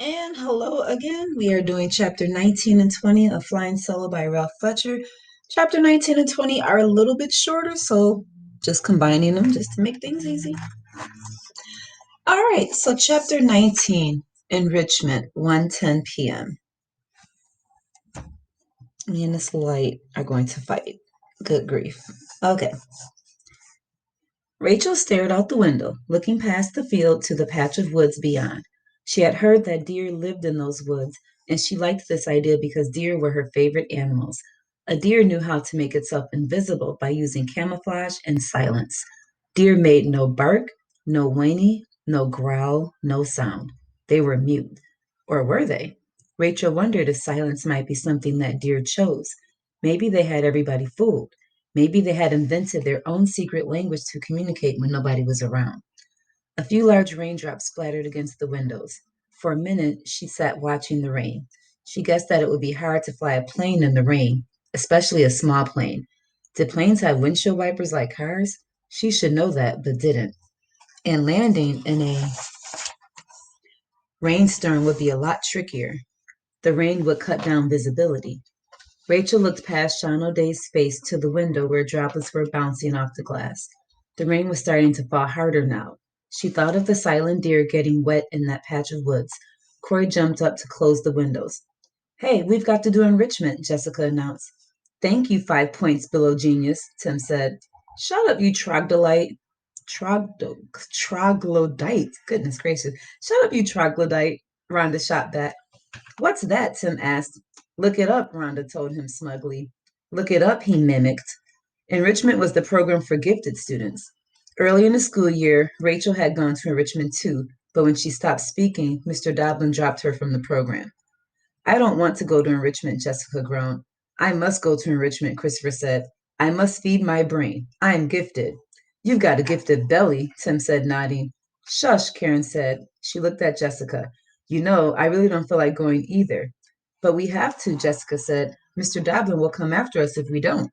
And hello again. We are doing chapter 19 and 20 of Flying Solo by Ralph Fletcher. Chapter 19 and 20 are a little bit shorter, so just combining them just to make things easy. All right, so chapter 19, Enrichment, 1:10 p.m. Me and this light are going to fight. Good grief. Okay. Rachel stared out the window, looking past the field to the patch of woods beyond. She had heard that deer lived in those woods, and she liked this idea because deer were her favorite animals. A deer knew how to make itself invisible by using camouflage and silence. Deer made no bark, no whinny, no growl, no sound. They were mute. Or were they? Rachel wondered if silence might be something that deer chose. Maybe they had everybody fooled. Maybe they had invented their own secret language to communicate when nobody was around. A few large raindrops splattered against the windows. For a minute, she sat watching the rain. She guessed that it would be hard to fly a plane in the rain, especially a small plane. Did planes have windshield wipers like cars? She should know that, but didn't. And landing in a rainstorm would be a lot trickier. The rain would cut down visibility. Rachel looked past Sean O'Day's face to the window where droplets were bouncing off the glass. The rain was starting to fall harder now. She thought of the silent deer getting wet in that patch of woods. Corey jumped up to close the windows. Hey, we've got to do enrichment, Jessica announced. Thank you, 5 points below genius, Tim said. Shut up, you troglodyte. Troglodyte. Goodness gracious. Shut up, you troglodyte, Rhonda shot back. What's that? Tim asked. Look it up, Rhonda told him smugly. Look it up, he mimicked. Enrichment was the program for gifted students. Early in the school year, Rachel had gone to enrichment too, but when she stopped speaking, Mr. Doblin dropped her from the program. I don't want to go to enrichment, Jessica groaned. I must go to enrichment, Christopher said. I must feed my brain. I am gifted. You've got a gifted belly, Tim said, nodding. Shush, Karen said. She looked at Jessica. You know, I really don't feel like going either. But we have to, Jessica said. Mr. Doblin will come after us if we don't.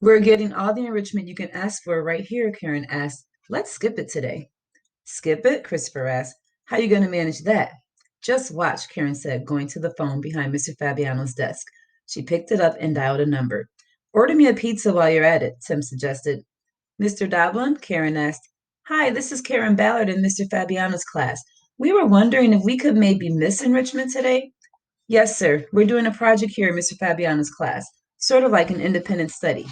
We're getting all the enrichment you can ask for right here, Karen asked. Let's skip it today. Skip it? Christopher asked. How are you going to manage that? Just watch, Karen said, going to the phone behind Mr. Fabiano's desk. She picked it up and dialed a number. Order me a pizza while you're at it, Tim suggested. Mr. Doblin? Karen asked. Hi, this is Karen Ballard in Mr. Fabiano's class. We were wondering if we could maybe miss enrichment today. Yes, sir. We're doing a project here in Mr. Fabiano's class, sort of like an independent study.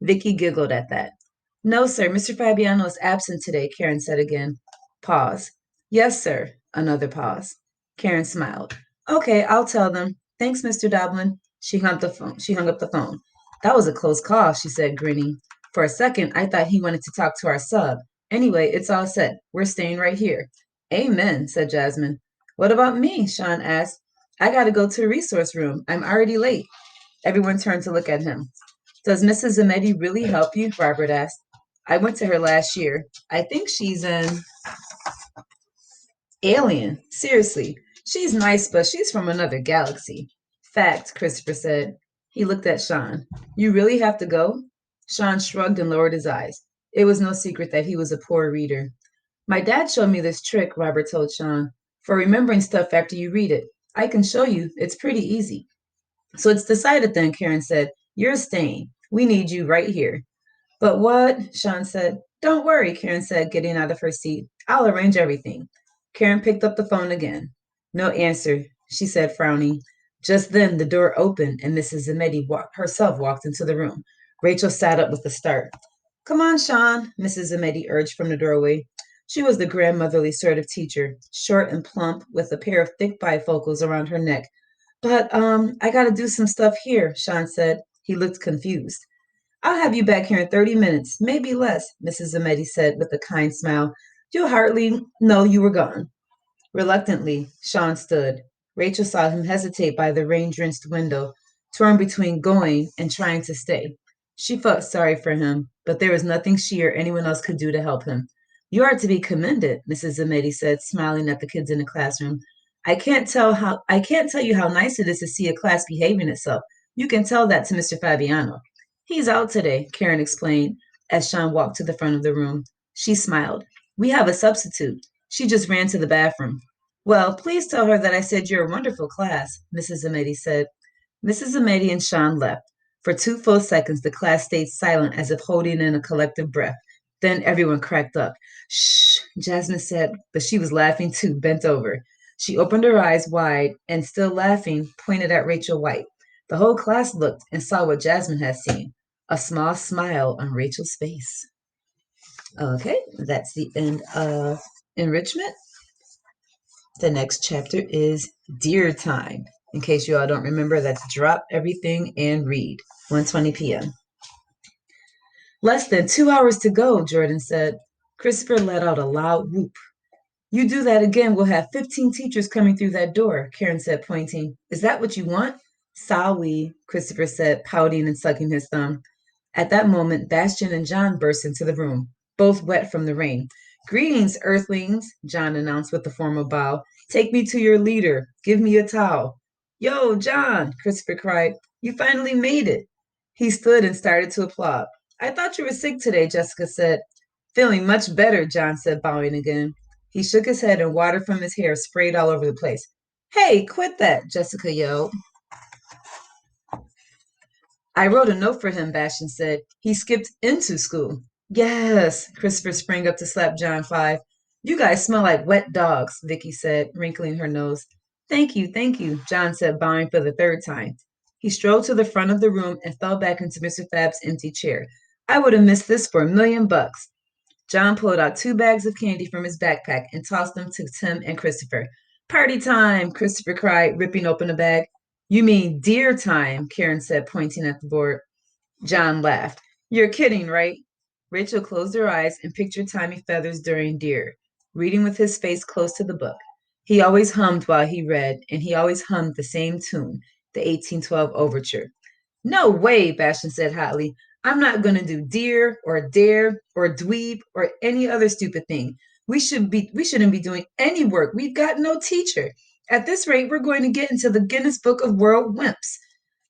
Vicky giggled at that. No, sir. Mr. Fabiano is absent today, Karen said again. Pause. Yes, sir. Another pause. Karen smiled. Okay, I'll tell them. Thanks, Mr. Doblin. She hung up the phone. That was a close call, she said, grinning. For a second, I thought he wanted to talk to our sub. Anyway, it's all set. We're staying right here. Amen, said Jasmine. What about me? Sean asked. I gotta go to the resource room. I'm already late. Everyone turned to look at him. Does Mrs. Zametti really help you? Robert asked. I went to her last year. I think she's an alien. Seriously. She's nice, but she's from another galaxy. Fact, Christopher said. He looked at Sean. You really have to go? Sean shrugged and lowered his eyes. It was no secret that he was a poor reader. My dad showed me this trick, Robert told Sean, for remembering stuff after you read it. I can show you. It's pretty easy. So it's decided then, Karen said. You're staying. We need you right here. But what? Sean said. Don't worry, Karen said, getting out of her seat. I'll arrange everything. Karen picked up the phone again. No answer, she said, frowning. Just then the door opened and Mrs. Zametti herself walked into the room. Rachel sat up with a start. Come on, Sean, Mrs. Zametti urged from the doorway. She was the grandmotherly sort of teacher, short and plump, with a pair of thick bifocals around her neck. But, I gotta do some stuff here, Sean said. He looked confused. I'll have you back here in 30 minutes, maybe less, Mrs. Zametti said with a kind smile. You'll hardly know you were gone. Reluctantly, Sean stood. Rachel saw him hesitate by the rain drenched window, torn between going and trying to stay. She felt sorry for him, but there was nothing she or anyone else could do to help him. You are to be commended, Mrs. Zametti said, smiling at the kids in the classroom. I can't tell you how nice it is to see a class behaving itself. You can tell that to Mr. Fabiano. He's out today, Karen explained as Sean walked to the front of the room. She smiled. We have a substitute. She just ran to the bathroom. Well, please tell her that I said you're a wonderful class, Mrs. Ameti said. Mrs. Ameti and Sean left. For 2 full seconds, the class stayed silent as if holding in a collective breath. Then everyone cracked up. Shh, Jasmine said, but she was laughing too, bent over. She opened her eyes wide and, still laughing, pointed at Rachel White. The whole class looked and saw what Jasmine had seen, a small smile on Rachel's face. Okay, that's the end of Enrichment. The next chapter is Dear Time. In case you all don't remember, that's drop everything and read. 1:20 p.m. Less than 2 hours to go, Jordan said. Christopher let out a loud whoop. You do that again, we'll have 15 teachers coming through that door, Karen said, pointing. Is that what you want? Sorry, Christopher said, pouting and sucking his thumb. At that moment, Bastian and John burst into the room, both wet from the rain. Greetings, Earthlings, John announced with a formal bow. Take me to your leader. Give me a towel. Yo, John, Christopher cried. You finally made it. He stood and started to applaud. I thought you were sick today, Jessica said. Feeling much better, John said, bowing again. He shook his head and water from his hair sprayed all over the place. Hey, quit that, Jessica yelled. I wrote a note for him, Bastian said. He skipped into school. Yes, Christopher sprang up to slap John 5. You guys smell like wet dogs, Vicky said, wrinkling her nose. Thank you, John said, bowing for the third time. He strolled to the front of the room and fell back into Mr. Fab's empty chair. I would have missed this for $1,000,000. John pulled out 2 bags of candy from his backpack and tossed them to Tim and Christopher. Party time, Christopher cried, ripping open a bag. You mean dear time, Karen said, pointing at the board. John laughed. You're kidding, right? Rachel closed her eyes and pictured Tommy Feathers during Dear, reading with his face close to the book. He always hummed while he read, and he always hummed the same tune, the 1812 Overture. No way, Bastian said hotly. I'm not going to do dear or dare or dweeb or any other stupid thing. We shouldn't be doing any work. We've got no teacher. At this rate, we're going to get into the Guinness Book of World Wimps.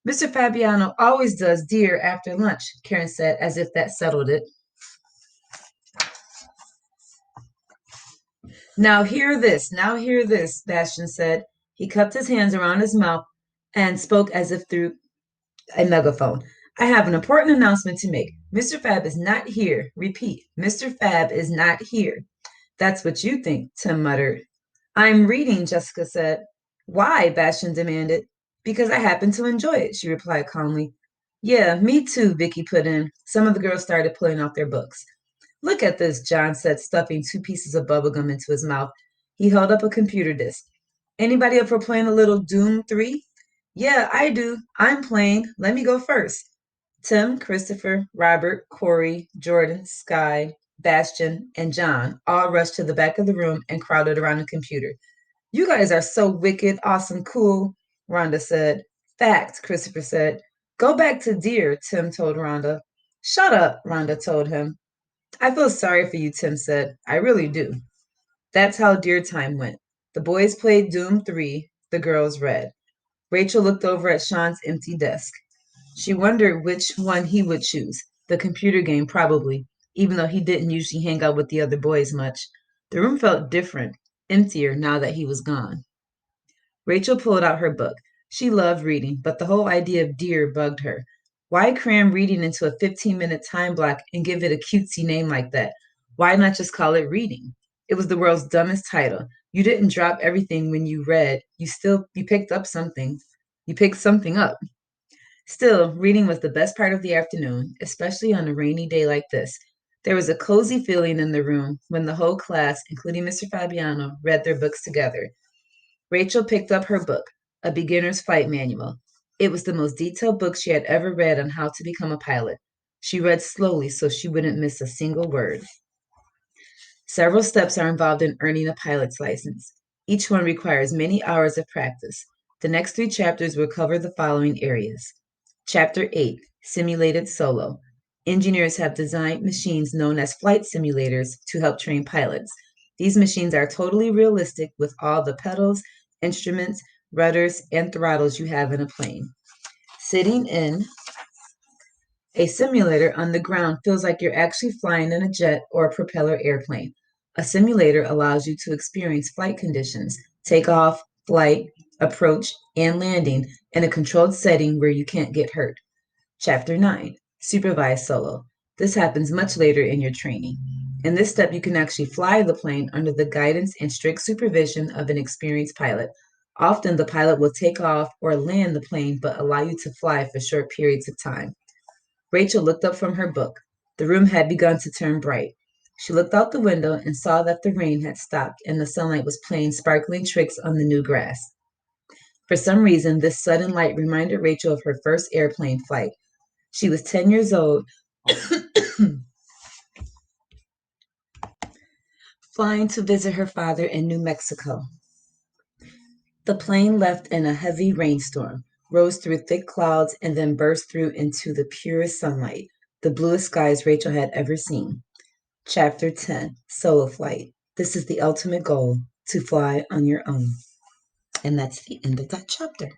Mr. Fabiano always does dear after lunch, Karen said, as if that settled it. Now hear this, Bastian said. He cupped his hands around his mouth and spoke as if through a megaphone. I have an important announcement to make. Mr. Fab is not here. Repeat, Mr. Fab is not here. That's what you think, Tim muttered. I'm reading, Jessica said. Why? Bastian demanded. Because I happen to enjoy it, she replied calmly. Yeah, me too, Vicky put in. Some of the girls started pulling out their books. Look at this, John said, stuffing 2 pieces of bubblegum into his mouth. He held up a computer disk. Anybody up for playing a little Doom 3? Yeah, I do. I'm playing. Let me go first. Tim, Christopher, Robert, Corey, Jordan, Sky, Bastian, and John all rushed to the back of the room and crowded around the computer. You guys are so wicked, awesome, cool, Rhonda said. Fact, Christopher said. Go back to Dear, Tim told Rhonda. Shut up, Rhonda told him. I feel sorry for you, Tim said. I really do. That's how Dear Time went. The boys played Doom 3, the girls read. Rachel looked over at Sean's empty desk. She wondered which one he would choose. The computer game, probably, even though he didn't usually hang out with the other boys much. The room felt different, emptier now that he was gone. Rachel pulled out her book. She loved reading, but the whole idea of deer bugged her. Why cram reading into a 15-minute time block and give it a cutesy name like that? Why not just call it reading? It was the world's dumbest title. You didn't drop everything when you read. You picked up something. You picked something up. Still, reading was the best part of the afternoon, especially on a rainy day like this. There was a cozy feeling in the room when the whole class, including Mr. Fabiano, read their books together. Rachel picked up her book, A Beginner's Flight Manual. It was the most detailed book she had ever read on how to become a pilot. She read slowly so she wouldn't miss a single word. Several steps are involved in earning a pilot's license. Each one requires many hours of practice. The next 3 chapters will cover the following areas. Chapter 8, Simulated Solo. Engineers have designed machines known as flight simulators to help train pilots. These machines are totally realistic with all the pedals, instruments, rudders, and throttles you have in a plane. Sitting in a simulator on the ground feels like you're actually flying in a jet or a propeller airplane. A simulator allows you to experience flight conditions, takeoff, flight, approach, and landing in a controlled setting where you can't get hurt. Chapter 9, Supervised Solo. This happens much later in your training. In this step, you can actually fly the plane under the guidance and strict supervision of an experienced pilot. Often, the pilot will take off or land the plane but allow you to fly for short periods of time. Rachel looked up from her book. The room had begun to turn bright. She looked out the window and saw that the rain had stopped and the sunlight was playing sparkling tricks on the new grass. For some reason, this sudden light reminded Rachel of her first airplane flight. She was 10 years old, flying to visit her father in New Mexico. The plane left in a heavy rainstorm, rose through thick clouds, and then burst through into the purest sunlight, the bluest skies Rachel had ever seen. Chapter 10, Solo Flight. This is the ultimate goal, to fly on your own. And that's the end of that chapter.